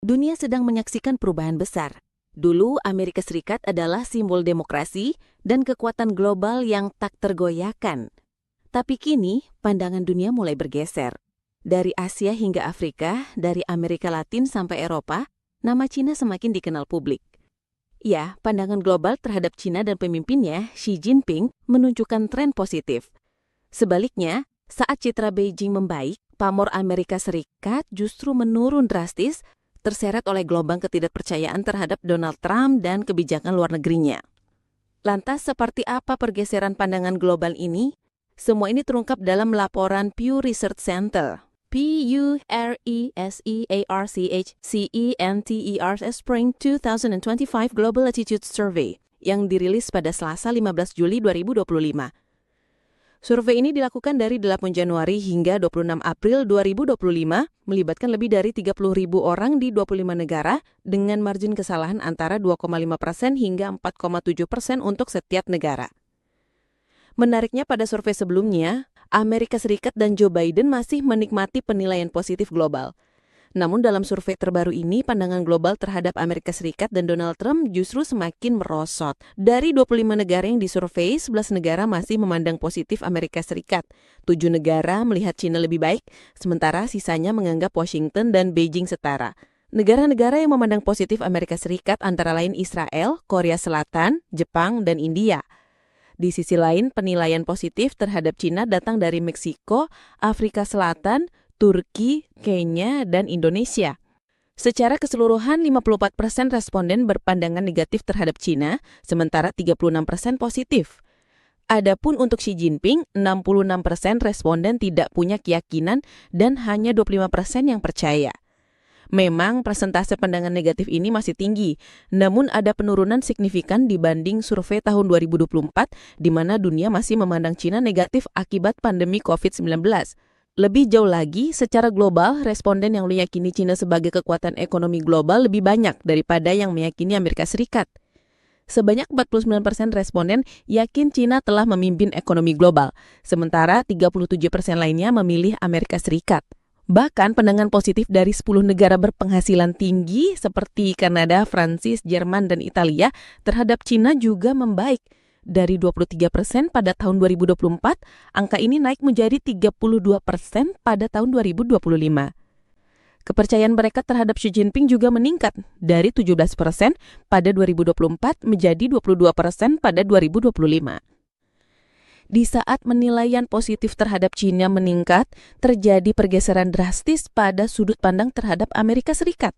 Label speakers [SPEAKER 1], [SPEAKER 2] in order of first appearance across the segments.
[SPEAKER 1] Dunia sedang menyaksikan perubahan besar. Dulu Amerika Serikat adalah simbol demokrasi dan kekuatan global yang tak tergoyahkan. Tapi kini pandangan dunia mulai bergeser. Dari Asia hingga Afrika, dari Amerika Latin sampai Eropa, nama Cina semakin dikenal publik. Ya, pandangan global terhadap Cina dan pemimpinnya, Xi Jinping, menunjukkan tren positif. Sebaliknya, saat citra Beijing membaik, pamor Amerika Serikat justru menurun drastis, terseret oleh gelombang ketidakpercayaan terhadap Donald Trump dan kebijakan luar negerinya. Lantas, seperti apa pergeseran pandangan global ini? Semua ini terungkap dalam laporan Pew Research Center, PURESEARCHCENTER Spring 2025 Global Attitude Survey, yang dirilis pada Selasa 15 Juli 2025. Survei ini dilakukan dari 8 Januari hingga 26 April 2025, melibatkan lebih dari 30.000 orang di 25 negara dengan margin kesalahan antara 2,5% hingga 4,7% untuk setiap negara. Menariknya pada survei sebelumnya, Amerika Serikat dan Joe Biden masih menikmati penilaian positif global. Namun dalam survei terbaru ini, pandangan global terhadap Amerika Serikat dan Donald Trump justru semakin merosot. Dari 25 negara yang disurvei, 11 negara masih memandang positif Amerika Serikat. 7 negara melihat China lebih baik, sementara sisanya menganggap Washington dan Beijing setara. Negara-negara yang memandang positif Amerika Serikat antara lain Israel, Korea Selatan, Jepang, dan India. Di sisi lain, penilaian positif terhadap China datang dari Meksiko, Afrika Selatan, Turki, Kenya, dan Indonesia. Secara keseluruhan, 54% responden berpandangan negatif terhadap China, sementara 36% positif. Adapun untuk Xi Jinping, 66% responden tidak punya keyakinan dan hanya 25% yang percaya. Memang persentase pandangan negatif ini masih tinggi, namun ada penurunan signifikan dibanding survei tahun 2024, di mana dunia masih memandang China negatif akibat pandemi COVID-19. Lebih jauh lagi, secara global, responden yang meyakini China sebagai kekuatan ekonomi global lebih banyak daripada yang meyakini Amerika Serikat. Sebanyak 49% responden yakin China telah memimpin ekonomi global, sementara 37% lainnya memilih Amerika Serikat. Bahkan pandangan positif dari 10 negara berpenghasilan tinggi seperti Kanada, Prancis, Jerman, dan Italia terhadap China juga membaik. Dari 23% pada tahun 2024, angka ini naik menjadi 32% pada tahun 2025. Kepercayaan mereka terhadap Xi Jinping juga meningkat dari 17% pada 2024 menjadi 22% pada 2025. Di saat penilaian positif terhadap China meningkat, terjadi pergeseran drastis pada sudut pandang terhadap Amerika Serikat.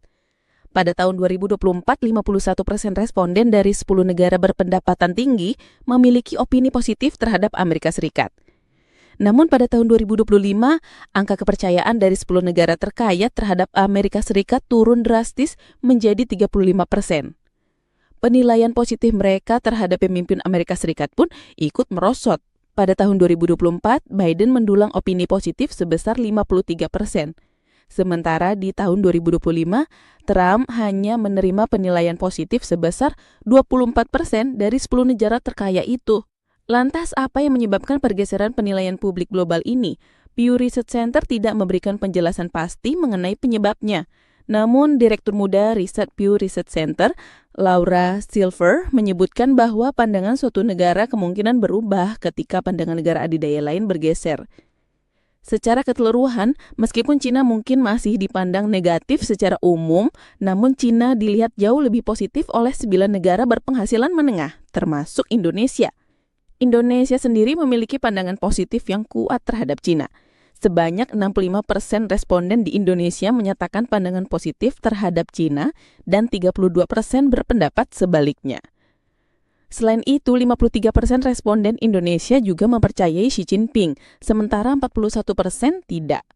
[SPEAKER 1] Pada tahun 2024, 51% responden dari 10 negara berpendapatan tinggi memiliki opini positif terhadap Amerika Serikat. Namun pada tahun 2025, angka kepercayaan dari 10 negara terkaya terhadap Amerika Serikat turun drastis menjadi 35%. Penilaian positif mereka terhadap pemimpin Amerika Serikat pun ikut merosot. Pada tahun 2024, Biden mendulang opini positif sebesar 53%. Sementara di tahun 2025, Trump hanya menerima penilaian positif sebesar 24% dari 10 negara terkaya itu. Lantas apa yang menyebabkan pergeseran penilaian publik global ini? Pew Research Center tidak memberikan penjelasan pasti mengenai penyebabnya. Namun, Direktur Muda Riset Pew Research Center, Laura Silver, menyebutkan bahwa pandangan suatu negara kemungkinan berubah ketika pandangan negara adidaya lain bergeser. Secara keseluruhan, meskipun China mungkin masih dipandang negatif secara umum, namun China dilihat jauh lebih positif oleh 9 negara berpenghasilan menengah, termasuk Indonesia. Indonesia sendiri memiliki pandangan positif yang kuat terhadap China. Sebanyak 65% responden di Indonesia menyatakan pandangan positif terhadap China dan 32% berpendapat sebaliknya. Selain itu, 53% responden Indonesia juga mempercayai Xi Jinping, sementara 41% tidak.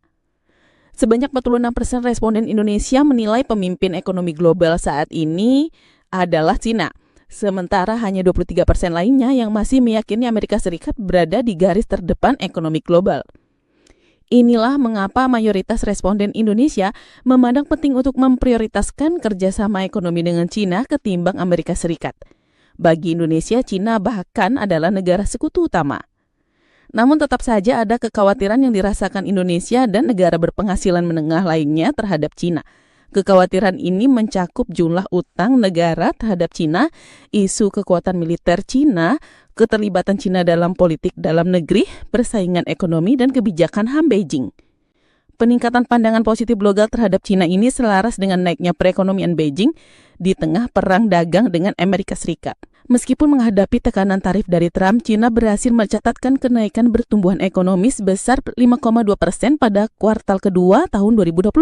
[SPEAKER 1] Sebanyak 46% responden Indonesia menilai pemimpin ekonomi global saat ini adalah China, sementara hanya 23% lainnya yang masih meyakini Amerika Serikat berada di garis terdepan ekonomi global. Inilah mengapa mayoritas responden Indonesia memandang penting untuk memprioritaskan kerjasama ekonomi dengan China ketimbang Amerika Serikat. Bagi Indonesia, China bahkan adalah negara sekutu utama. Namun tetap saja ada kekhawatiran yang dirasakan Indonesia dan negara berpenghasilan menengah lainnya terhadap China. Kekhawatiran ini mencakup jumlah utang negara terhadap Cina, isu kekuatan militer Cina, keterlibatan Cina dalam politik dalam negeri, persaingan ekonomi, dan kebijakan HAM Beijing. Peningkatan pandangan positif global terhadap Cina ini selaras dengan naiknya perekonomian Beijing di tengah perang dagang dengan Amerika Serikat. Meskipun menghadapi tekanan tarif dari Trump, Cina berhasil mencatatkan kenaikan pertumbuhan ekonomi sebesar 5,2% pada kuartal kedua tahun 2025.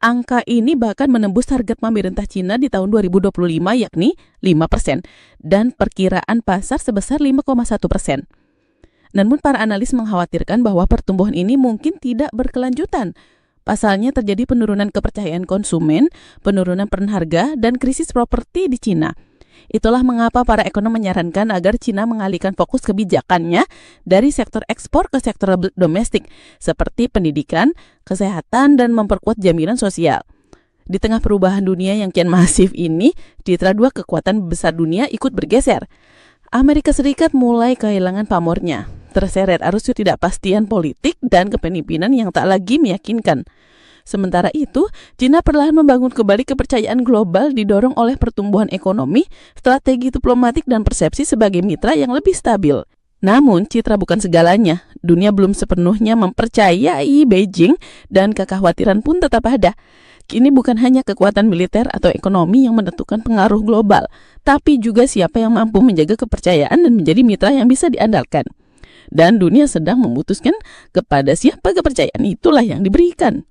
[SPEAKER 1] Angka ini bahkan menembus target pemerintah Cina di tahun 2025 yakni 5% dan perkiraan pasar sebesar 5,1%. Namun para analis mengkhawatirkan bahwa pertumbuhan ini mungkin tidak berkelanjutan. Pasalnya terjadi penurunan kepercayaan konsumen, penurunan harga, dan krisis properti di Cina. Itulah mengapa para ekonom menyarankan agar Cina mengalihkan fokus kebijakannya dari sektor ekspor ke sektor domestik seperti pendidikan, kesehatan, dan memperkuat jaminan sosial. Di tengah perubahan dunia yang kian masif ini, citra dua kekuatan besar dunia ikut bergeser. Amerika Serikat mulai kehilangan pamornya, terseret arus ketidakpastian politik dan kepemimpinan yang tak lagi meyakinkan. Sementara itu, Cina perlahan membangun kembali kepercayaan global didorong oleh pertumbuhan ekonomi, strategi diplomatik, dan persepsi sebagai mitra yang lebih stabil. Namun, citra bukan segalanya. Dunia belum sepenuhnya mempercayai Beijing dan kekhawatiran pun tetap ada. Kini bukan hanya kekuatan militer atau ekonomi yang menentukan pengaruh global, tapi juga siapa yang mampu menjaga kepercayaan dan menjadi mitra yang bisa diandalkan. Dan dunia sedang memutuskan kepada siapa kepercayaan itulah yang diberikan.